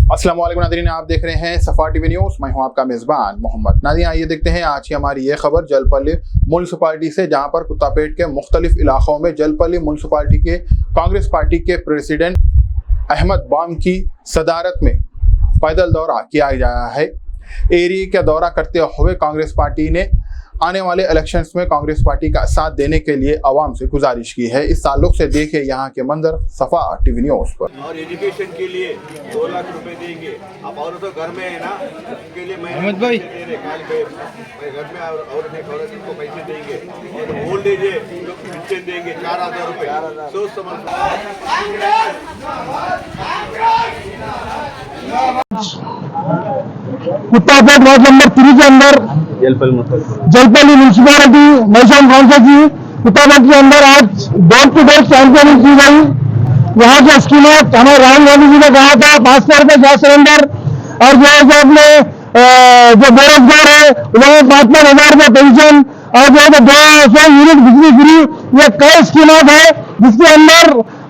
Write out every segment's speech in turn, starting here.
अस्सलाम वालेकुम नाज़रीन, आप देख रहे हैं सफा टीवी न्यूज़। मैं हूं आपका मेज़बान मोहम्मद। नाज़रीन, आइए देखते हैं आज की हमारी ये खबर जलपल्ली म्युनिसिपालिटी से, जहां पर कुत्तापेट के मुख्तलिफ इलाकों में जलपल्ली म्युनिसिपालिटी के कांग्रेस पार्टी के प्रेसिडेंट अहमद बाम की सदारत में पैदल दौरा किया गया है। एरिया का दौरा करते हुए कांग्रेस पार्टी ने आने वाले इलेक्शंस में कांग्रेस पार्टी का साथ देने के लिए आवाम से गुजारिश की है। इस ताल्लुक से देखें यहाँ के मंजर सफा टीवी न्यूज़ पर। और एजुकेशन के लिए 2 लाख रुपए देंगे। अब औरत तो घर में है ना, उसके लिए मैं भाई घर में औरत को पैसे देंगे। और ओल्ड एज है पेंशन देंगे 4000 रुपए। सोच समझ कुत्तापेट वार्ड नंबर 3 के अंदर जलपल्ली म्युनिसिपालिटी मैशान कॉन्स्टिट्यूंसी कुत्तापेट के अंदर आज डोर टू डोर कैंपेनिंग की गई। यहाँ के स्कीमें हमें राहुल गांधी जी ने कहा था 500 रुपए गैस सिलेंडर, और जो है जो अपने जो बेरोजगार है उन्हें 5,000 रुपये पेंशन, और जो है 200 यूनिट बिजली फ्री। ये कई स्कीमें है जिसके अंदर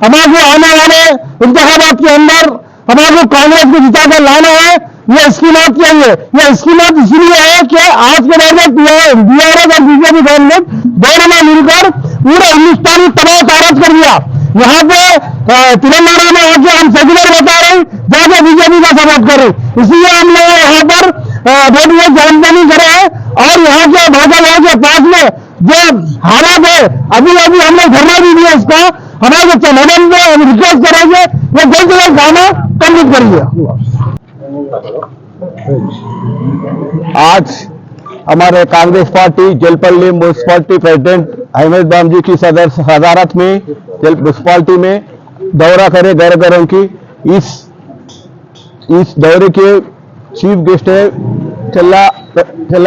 हमारे आने वाले इंतखाबात के अंदर हमारे कांग्रेस को जिता कर लाना है। ये स्कीमात चाहिए। ये स्कीमात इसलिए है कि आज के दौर में बीआरएस और बीजेपी गवर्नमेंट दोनों ने मिलकर पूरे हिंदुस्तान में तबाह तारत कर दिया। यहाँ पे तेलंगाना में आके हम सेक्युलर बता रहे हैं, जाके बीजेपी का सपोर्ट कर रहे हैं। इसलिए हम लोग यहाँ पर वोट कैंपेनिंग करे हैं। और यहाँ के भाजपा के पास में जो हालात है, अभी हम लोग धरना भी दिया इसका। हमारे मैडम को रिक्वेस्ट करेंगे वो जल्द से जल्द काम कंप्लीट करिए। आज हमारे Congress party Jalpally municipality president Ahmed Bam ji की सदारत में म्युनिसिपालिटी में दौरा करे घर घरों की। इस दौरे के चीफ गेस्ट है चल्ला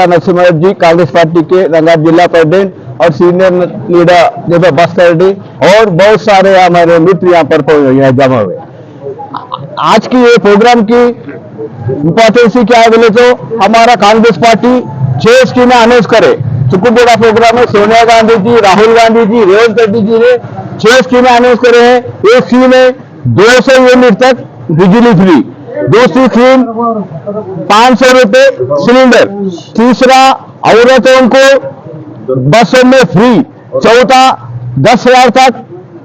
नरसिम्हा जी, कांग्रेस पार्टी के रंगार जिला प्रेसिडेंट और सीनियर लीडर जैसे भास्कर रेड्डी, और बहुत सारे हमारे मित्र यहाँ पर जमा हुए। आज की ये प्रोग्राम की इंपॉर्टेंस क्या है बोले तो हमारा कांग्रेस पार्टी 6 स्कीमें अनाउंस करे। सुकुट बड़ा प्रोग्राम है। सोनिया गांधी जी, राहुल गांधी जी, रेवंत रेड्डी जी ने 6 स्कीमें अनाउंस करे हैं। एक स्कीम है 200 यूनिट तक बिजली फ्री, दूसरी स्कीम 500 रुपए सिलेंडर, तीसरा औरतों को बसों में फ्री, चौथा 10,000 तक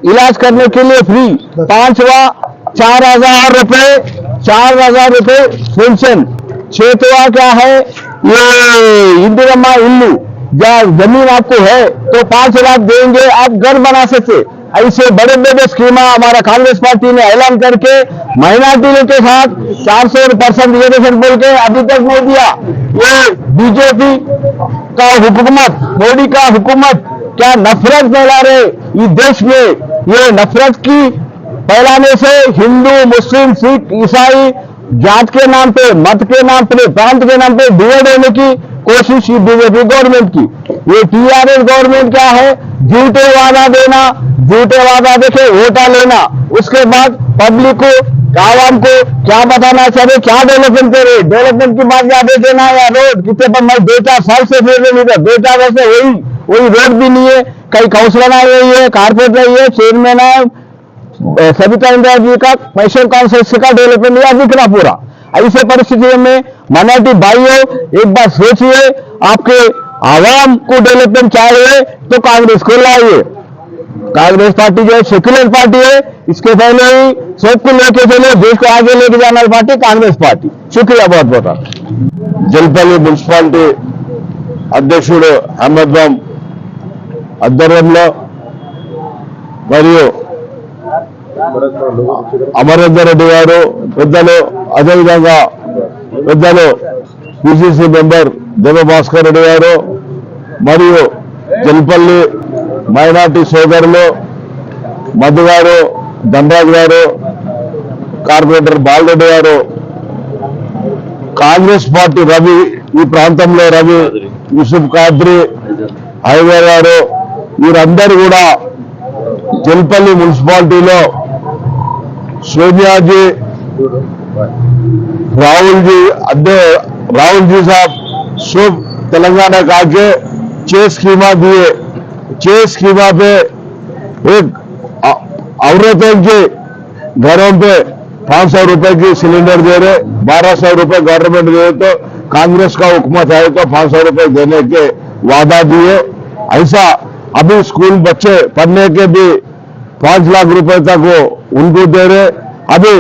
इलाज करने के लिए फ्री, पांचवा 4,000 रुपए पेंशन, छठवा क्या है ये इंदिरा इल्लू, जमीन आपको है तो 5 लाख देंगे, आप घर बना सकते। ऐसे बड़े बड़े स्कीम हमारा कांग्रेस पार्टी ने ऐलान करके माइनॉरिटी के साथ 400% रिजर्वेशन बोल के अभी तक नहीं दिया। ये बीजेपी का हुकूमत, मोदी का हुकूमत क्या नफरत फैला रहे इस देश में। ये नफरत की फैलाने से हिंदू, मुस्लिम, सिख, ईसाई जात के नाम पे, मत के नाम पे, प्रांत के नाम पे डिवाइड होने की कोशिश बीजेपी गवर्नमेंट की। ये टीआरएस गवर्नमेंट क्या है, झूठे वादा देना, झूठे वादा देके वोटा लेना, उसके बाद पब्लिक को, आवाम को क्या बताना चाहिए, क्या डेवलपमेंट करे। डेवलपमेंट की बात याद देना या रोड कितने पर मैं 2-4 साल से फिर नहीं था, 2-4 वर्ष से वही रोड भी नहीं है, कहीं काउंसिलर आई हुई है, कारपोरेटर आई है, चेयरमैन है, सविता इंदिरा जी का मैसूर काउंसिल का डेवलपमेंट या दिख रहा पूरा। ऐसे परिस्थितियों में माइनॉरिटी भाइयों एक बार सोचिए, आपके आवाम को डेवलपमेंट चाहिए तो कांग्रेस को लाइए। कांग्रेस पार्टी जो है सेक्युलर पार्टी है, इसके पहले ही सबको लेके चले, देश को आगे लेके जाने वाली पार्टी कांग्रेस पार्टी। शुक्रिया बहुत बहुत। जलपल्ली మున్సిపాలిటీ అధ్యక్షుడు అహ్మద్ బామ్ ఆధ్వర్యంలో మరియు అమరేందర్ రెడ్డి గారు పెద్దలు, అదేవిధంగా పెద్దలు పిసిసి మెంబర్ దేవ భాస్కర్ రెడ్డి గారు మరియు జల్పల్లి మైనార్టీ సోదరులు మధు గారు, ధనరాజ్ గారు, కార్పొరేటర్ బాలరెడ్డి గారు, కాంగ్రెస్ పార్టీ రవి, ఈ ప్రాంతంలో రవి, యూసుఫ్ ఖాద్రి, హైవే గారు, వీరందరూ కూడా జల్పల్లి మున్సిపాలిటీలో सोनिया जी, राहुल जी साहब सब तेलंगाना का के 6 स्कीमा दिए। 6 स्कीमा पे एक औरतों के घरों पे 500 रुपए की सिलेंडर दे रहे, 1200 रुपए गवर्नमेंट दे तो कांग्रेस का हुकूमत है तो 500 रुपए देने के वादा दिए। ऐसा अभी स्कूल बच्चे पढ़ने के भी 5 लाख रुपए तक वो उनको दे रहे, अभी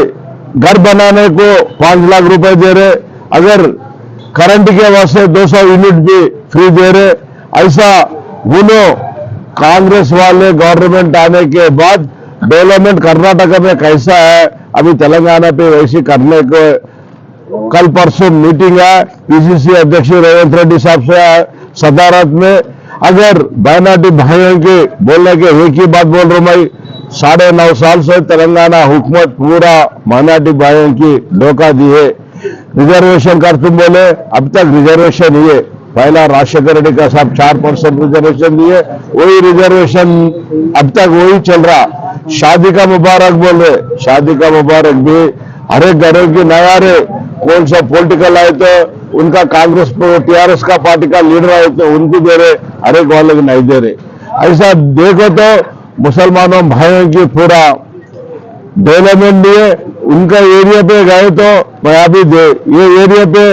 घर बनाने को 5 लाख रुपए दे रहे, अगर करंट के वास्ते 200 यूनिट भी फ्री दे रहे। ऐसा उन्होंने कांग्रेस वाले गवर्नमेंट आने के बाद डेवलपमेंट कर्नाटक में कैसा है अभी तेलंगाना पे वैसे करने को कल परसों मीटिंग है पीसीसी अध्यक्ष रेवंत रेड्डी साहब से सदारत में। अगर माइनॉरिटी भाइयों के बोलने के एक ही बात बोल रहा हूं मैं, 9.5 साल से तेलंगाना हुकूमत पूरा माइनॉरिटी भाइयों की धोखा दी है। रिजर्वेशन कर तुम बोले, अब तक रिजर्वेशन ही है। पहला राजशेखर रेड्डी का साहब 4% रिजर्वेशन दिए, वही रिजर्वेशन अब तक वही चल रहा। शादी का मुबारक बोल रहे, शादी का मुबारक भी हर एक घरों की नया रहे। कौन सा पॉलिटिकल आए तो उनका कांग्रेस टीआरएस का पार्टी का लीडर आए तो उनको दे रहे, हर एक वाले को नहीं दे रहे। ऐसा देखो तो मुसलमानों भाइयों की पूरा डेवलपमेंट नहीं है। उनका एरिया पे गए तो मैं अभी ये एरिया पे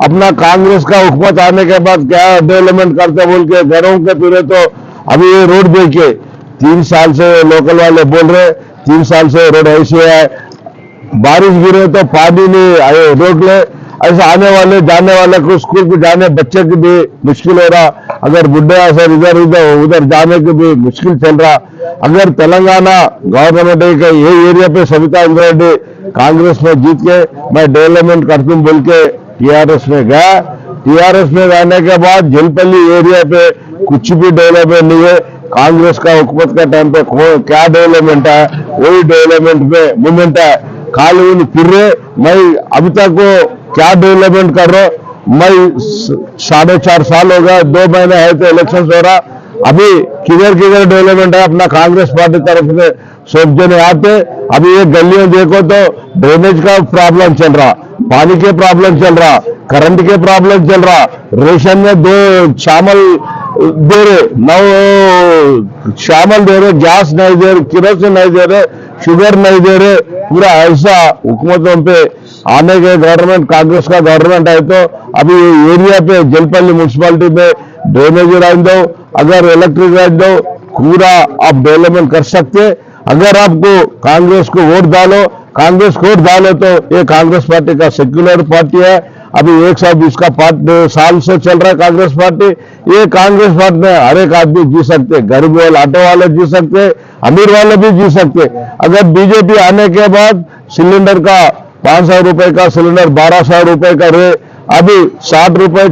अपना कांग्रेस का हुकूमत आने के बाद क्या डेवलपमेंट करते बोल के घरों के पूरे तो अभी ये रोड देखे 3 साल से लोकल वाले बोल रहे 3 साल से रोड ऐसे है, बारिश गिरे तो पानी नहीं आए रोक ले। ऐसा आने वाले जाने वाले को स्कूल को जाने बच्चे की भी मुश्किल हो रहा, अगर बुढ़े ऐसा इधर उधर जाने की भी मुश्किल चल रहा। अगर तेलंगाना गवर्नमेंट का ये एरिया पे सविता इंदिरा रेड्डी कांग्रेस में जीत के मैं डेवलपमेंट करती हूँ बोल के टीआरएस में गया, टीआरएस में जाने के बाद झिलपल्ली एरिया पे कुछ भी डेवलपमेंट नहीं है। कांग्रेस का हुकूमत के टाइम पे क्या डेवलपमेंट है, वही डेवलपमेंट में मूवमेंट है। खाली फिर मैं अभी तक वो क्या डेवलपमेंट कर रहा हूं, मैं 4.5 साल हो गया, 2 महीने है तो इलेक्शन हो रहा, अभी किधर डेवलपमेंट है। अपना कांग्रेस पार्टी तरफ से सब जने आते, अभी ये गलियों देखो तो ड्रेनेज का प्रॉब्लम चल रहा, पानी के प्रॉब्लम चल रहा, करंट के प्रॉब्लम चल रहा, रेशन में 2 चावल दे रहे, 9 चावल दे रहे, गैस नहीं दे रहे, किरोसिन नहीं दे रहे, शुगर नहीं दे रहे। पूरा ऐसा हुकूमतों पे आने के गवर्नमेंट कांग्रेस का गवर्नमेंट है तो अभी एरिया पे जलपल्ली म्यूनसिपालिटी में ड्रेनेज डाल दो, अगर इलेक्ट्रिक डाल दो, पूरा आप डेवलपमेंट कर सकते। अगर आपको कांग्रेस को वोट डालो, कांग्रेस को वोट डालो तो ये कांग्रेस पार्टी का सेक्युलर पार्टी है। अभी 120 का साल से चल रहा है कांग्रेस पार्टी। ये कांग्रेस पार्टी में हर एक आदमी जी सकते, गरीब वाले ऑटो वाले जी सकते, अमीर वाले भी जी सकते। अगर बीजेपी आने के बाद सिलेंडर का 500 रुपए का सिलेंडर 1200 रुपए का रहे, अभी 60 रुपए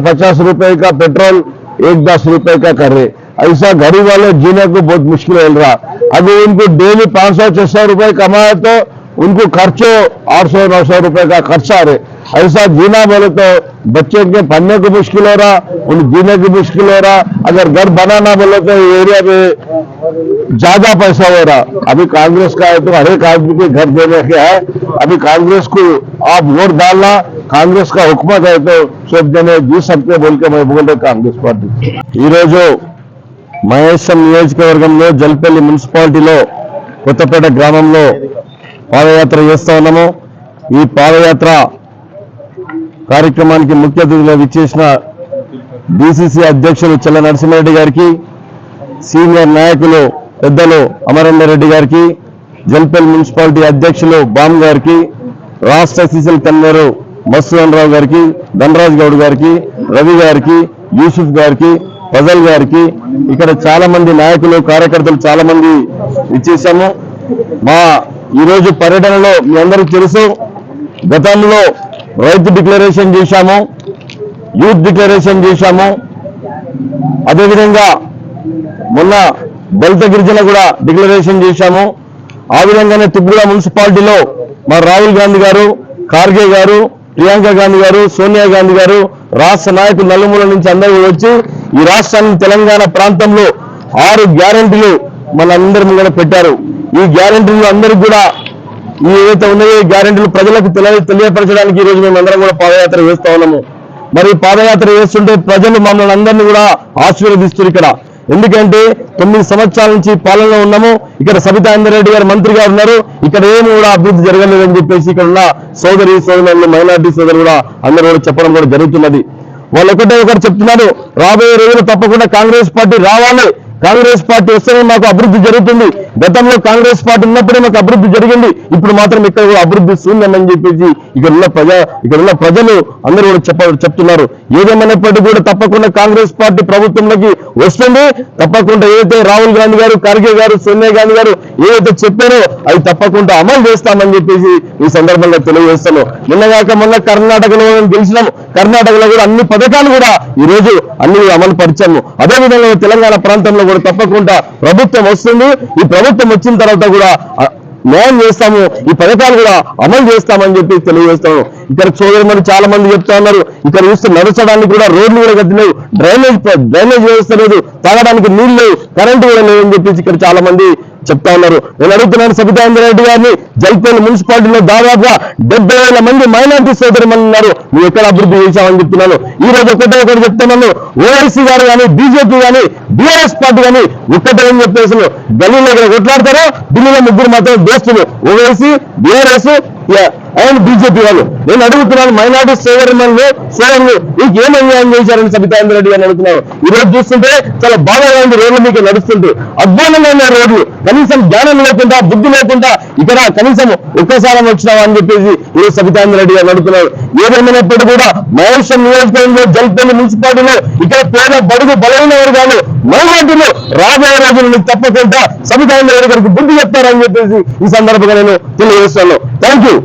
50 रुपए का पेट्रोल 110 रुपए का कर रहे। ऐसा गरीब वाले जीने को बहुत मुश्किल हो रहा। अगर उनको डेली 500-600 रुपए कमाए तो उनको खर्चो 800-900 रुपए का खर्चा रहे। ऐसा जीना बोले तो बच्चे के पढ़ने को मुश्किल हो रहा, उन जीने की मुश्किल हो रहा। अगर घर बनाना बोले तो एरिया पे ज्यादा पैसा हो रहा। अभी कांग्रेस का है तो हर एक आदमी के घर देने के है। अभी कांग्रेस को आप वोट डालना, कांग्रेस का हुकूमत है तो सब जने जी सकते बोल के मैं बोल रहे कांग्रेस पार्टी। మహేశం నియోజకవర్గంలో జల్పల్లి మున్సిపాలిటీలో కొత్తపేట గ్రామంలో పాదయాత్ర చేస్తా ఉన్నాము। ఈ పాదయాత్ర కార్యక్రమానికి ముఖ్య అతిథిగా విచ్చేసిన డిసిసి అధ్యక్షులు చెల్ల నరసింహారెడ్డి గారికి, సీనియర్ నాయకులు పెద్దలు అమరేందర్ రెడ్డి గారికి, జల్పల్లి మున్సిపాలిటీ అధ్యక్షులు బామ్ గారికి, రాష్ట్ర సీసీఎల్ కన్వీనర్ మత్స్యనారాయణ రావు గారికి, ధనరాజ్ గౌడ్ గారికి, రవి గారికి, యూసుఫ్ గారికి, ఫజల్ గారికి, ఇక్కడ చాలా మంది నాయకులు కార్యకర్తలు చాలా మంది ఇచ్చేసాము। మా ఈరోజు పర్యటనలో మీ అందరికీ తెలుసు, గతంలో రైతు డిక్లరేషన్ చేశాము, యూత్ డిక్లరేషన్ చేశాము, అదేవిధంగా మొన్న దళిత గిరిజన కూడా డిక్లరేషన్ చేశాము। ఆ విధంగానే త్రిపుర మున్సిపాలిటీలో మా రాహుల్ గాంధీ గారు, ఖార్గే గారు, ప్రియాంక గాంధీ గారు, సోనియా గాంధీ గారు, రాష్ట్ర నాయకులు నలుమూల నుంచి అందరూ వచ్చి ఈ రాష్ట్రాన్ని తెలంగాణ ప్రాంతంలో 6 గ్యారెంటీలు మనందరి ముందు పెట్టారు। ఈ గ్యారెంటీలు అందరికీ కూడా ఈ ఏదైతే ఉన్నాయో ఈ గ్యారెంటీలు ప్రజలకు తెలియపరచడానికి ఈ రోజు మేము అందరం కూడా పాదయాత్ర చేస్తా ఉన్నాము। మరి పాదయాత్ర చేస్తుంటే ప్రజలు మమ్మల్ని అందరినీ కూడా ఆశీర్వదిస్తారు। ఇక్కడ ఎందుకంటే 9 సంవత్సరాల నుంచి పాలనలో ఉన్నాము. ఇక్కడ సబితా ఇంద్రారెడ్డి గారు మంత్రిగా ఉన్నారు. ఇక్కడ ఏమి కూడా అభివృద్ధి జరగలేదని చెప్పేసి ఇక్కడ ఉన్న సోదరులు మైనార్టీ సోదరులు కూడా అందరూ కూడా చెప్పడం కూడా జరుగుతున్నది. వాళ్ళు ఒకరు చెప్తున్నారు, రాబోయే రోజులు తప్పకుండా కాంగ్రెస్ పార్టీ రావాలి, కాంగ్రెస్ పార్టీ వస్తేనే మాకు అభివృద్ధి జరుగుతుంది. గతంలో కాంగ్రెస్ పార్టీ ఉన్నప్పుడే మాకు అభివృద్ధి జరిగింది, ఇప్పుడు మాత్రం ఇక్కడ కూడా అభివృద్ధి శూన్యమని చెప్పేసి ఇక్కడ ఉన్న ప్రజలు అందరూ కూడా చెప్తున్నారు. ఏదేమైనప్పటికీ కూడా తప్పకుండా కాంగ్రెస్ పార్టీ ప్రభుత్వంలోకి వస్తుంది. తప్పకుండా ఏదైతే రాహుల్ గాంధీ గారు, ఖర్గే గారు, సోనియా గాంధీ గారు ఏదైతే చెప్పారో అవి తప్పకుండా అమలు చేస్తామని చెప్పేసి ఈ సందర్భంగా తెలియజేస్తాను. నిన్నగాక మొన్న కర్ణాటకలో గెలిచినాము. కర్ణాటకలో కూడా అన్ని పథకాలు కూడా ఈ రోజు అన్ని అమలు పరిచాము. అదేవిధంగా తెలంగాణ ప్రాంతంలో కూడా తప్పకుండా ప్రభుత్వం వస్తుంది. ఈ ప్రభుత్వం వచ్చిన తర్వాత కూడా న్యాయం చేస్తాము, ఈ పథకాలు కూడా అమలు చేస్తామని చెప్పి తెలియజేస్తాము. ఇక్కడ సోదరులు చాలా మంది చెప్తా ఉన్నారు, ఇక్కడ చూస్తే నడచడానికి కూడా రోడ్లు కూడా గట్టిలేవు, డ్రైనేజ్ వ్యవస్థ లేదు, తాగడానికి నీళ్లు లేవు, కరెంటు కూడా లేవని చెప్పేసి ఇక్కడ చాలా మంది చెప్తా ఉన్నారు. నేను అడుగుతున్నాను సబితా ఇంద్రారెడ్డి గారిని, జల్పల్లి మున్సిపాలిటీలో దాదాపుగా 70,000 మంది మైనార్టీ సోదరులు ఉన్నారు, నువ్వు ఎక్కడ అభివృద్ధి చేశావని చెప్తున్నాను. ఈ రోజు ఒకటి చెప్తున్నాను, ఓవైసీ గారు కానీ, బీజేపీ కానీ, బీఆర్ఎస్ పార్టీ కానీ ఒక్కటే అని చెప్పేసి గల్లీలో ఇక్కడ కొట్లాడతారో, ఢిల్లీలో ముగ్గురు మాత్రం దోస్తులు, ఓవైసీ, బీఆర్ఎస్ అండ్ బీజేపీ వాళ్ళు. నేను అడుగుతున్నాను మైనార్టీ సోదరులు మీకు ఏం అన్యాయం చేశారని సబితా ఇంద్రారెడ్డి గారిని అడుగుతున్నాను. ఈ రోజు చూస్తుంటే చాలా బాగా ఉంది, రోడ్లు మీకు నడుస్తుంటే అద్భుతంగా ఉన్నాయి రోడ్లు. కనీసం జ్ఞానం లేకుండా, బుద్ధి లేకుండా ఇక్కడ కనీసం ఒక్కసారి వచ్చినావా అని చెప్పేసి ఈరోజు సబితా ఇంద్రారెడ్డి గారిని అడుగుతున్నారు. ఏదేమైనప్పటికీ కూడా మహేశ్వరం నియోజకవర్గంలో జల్పల్లి మున్సిపాలిటీలో ఇక్కడ పేద బడుగు బలైన వర్గాలు మైనార్టీలు రాబోయే రోజులను తప్పకుండా సబితా ఇంద్రారెడ్డి గారికి బుద్ధి చెప్తారని చెప్పేసి ఈ సందర్భంగా నేను తెలియజేస్తాను. Thank you.